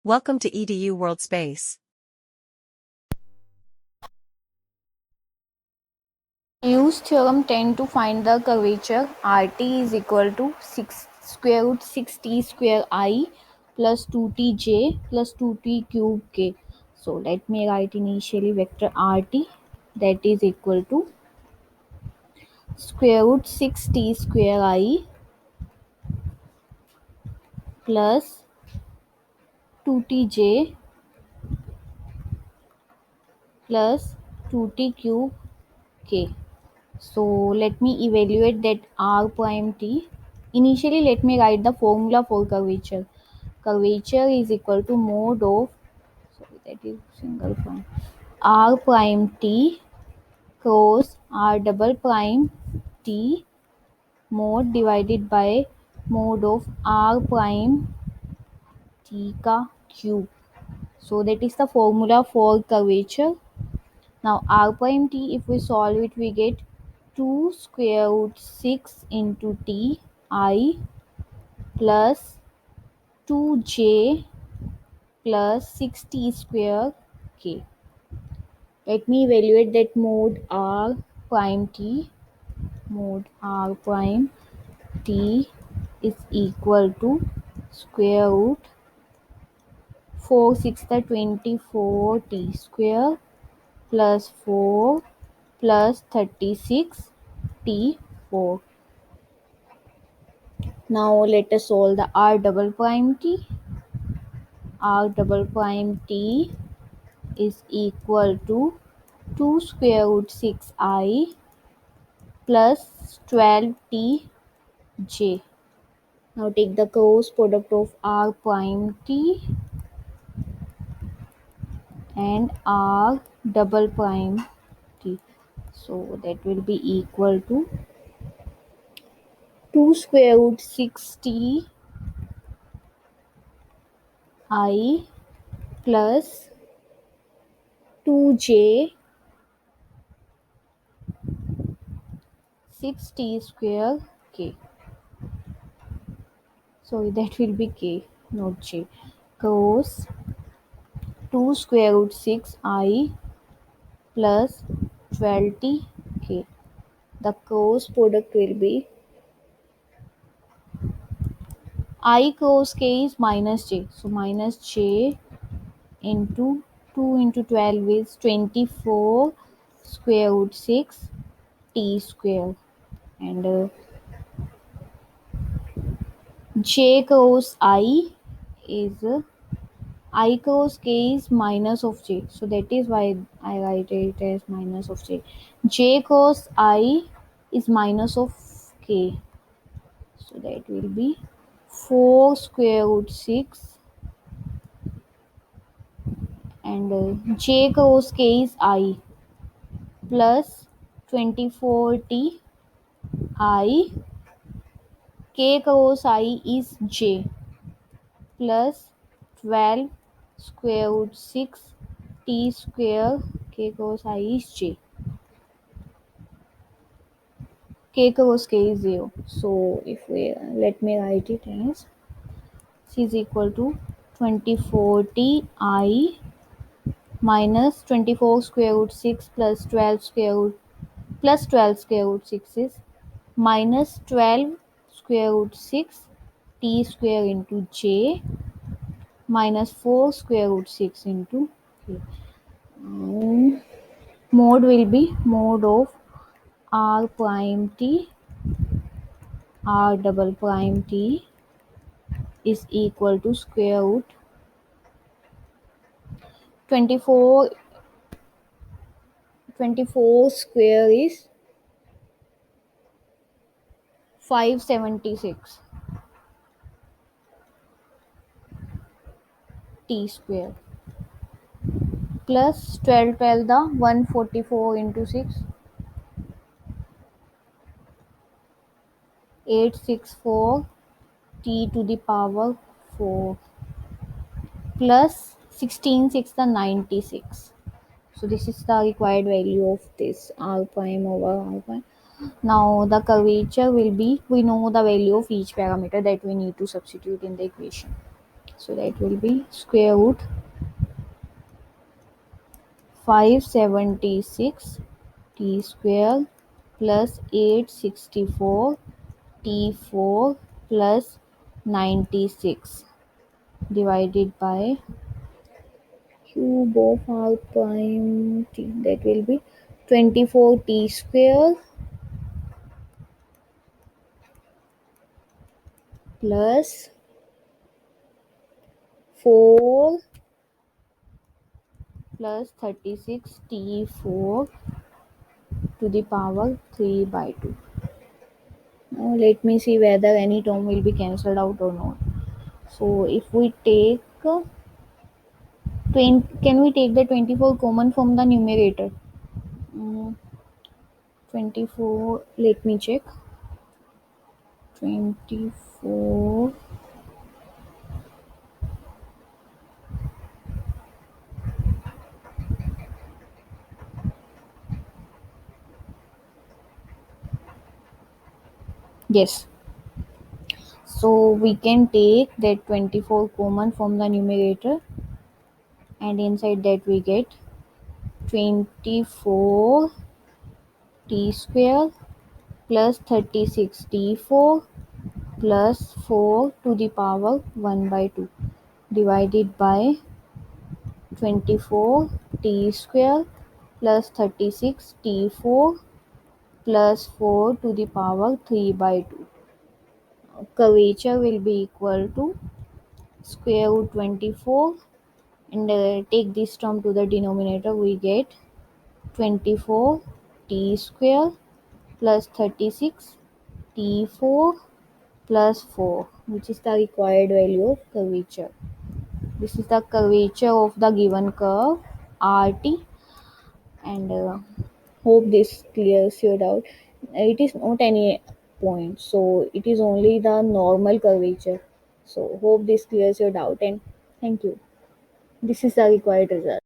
Welcome to EDU World Space. Use theorem 10 to find the curvature RT is equal to 6 square root 6t square I plus 2tj plus 2t cube k. So let me write initially vector RT, that is equal to square root 6t square I plus 2tj plus 2t cube k. So let me evaluate that r prime t. Initially let me write the formula for curvature. Curvature is equal to mode of, sorry, that is single prime, r prime t cross r double prime t mode divided by mode of r prime t ka cube. So that is the formula for curvature. Now r prime t, if we solve it, we get 2 square root 6 into t I plus 2j plus 6t square k. Let me evaluate that mode r prime t. Mode r prime t is equal to square root 4 6 24 t square plus 4 plus 36 t 4. Now let us solve the r double prime t. R double prime t is equal to 2 square root 6i plus 12t j. Now take the cross product of r prime t and r double prime t. So that will be equal to 2 square root 6t I plus 2j 6t square k. So that will be k, not j. Cos 2 square root 6 I plus 12t k. The cross product will be I cross k is minus j. So minus j into 2 into 12 is 24 square root 6 t square. And j cross I is I cross k is minus of j. So that is why I write it as minus of j. J cross I is minus of k. So that will be 4 square root 6 and j cross k is I plus 24t I, k cross I is j plus 12 square root 6 t square, k cross I is j. K cross k is 0. So if we let me write it as c is equal to 24t I minus 24 square root 6 plus 12 square root plus 12 square root 6 is minus 12 square root 6 t square into j minus 4 square root 6 into k. Mode will be mode of r prime t r double prime t is equal to square root 24 square is 576 t square plus 12 the 144 into 6 864 t to the power 4 plus 16 6 the 96. So this is the required value of this r prime over r prime. Now the curvature will be, we know the value of each parameter that we need to substitute in the equation. So that will be square root 576 t square plus 864 t4 plus 96 divided by cube of r prime t, that will be 24 t square plus 4 plus 36 t4 to the power 3 by 2. Now let me see whether any term will be cancelled out or not. So if we take 20, can we take the 24 common from the numerator? 24, let me check. 24, yes. So we can take that 24 common from the numerator, and inside that we get 24 t square plus 36 t4 plus 4 to the power 1 by 2 divided by 24 t square plus 36 t4 plus 4 to the power 3 by 2. Curvature will be equal to square root 24, and take this term to the denominator, we get 24 t square plus 36 t4 plus 4, which is the required value of curvature. This is the curvature of the given curve RT, and hope this clears your doubt. It is not any point, so it is only the normal curvature. So hope this clears your doubt, and thank you. This is the required result.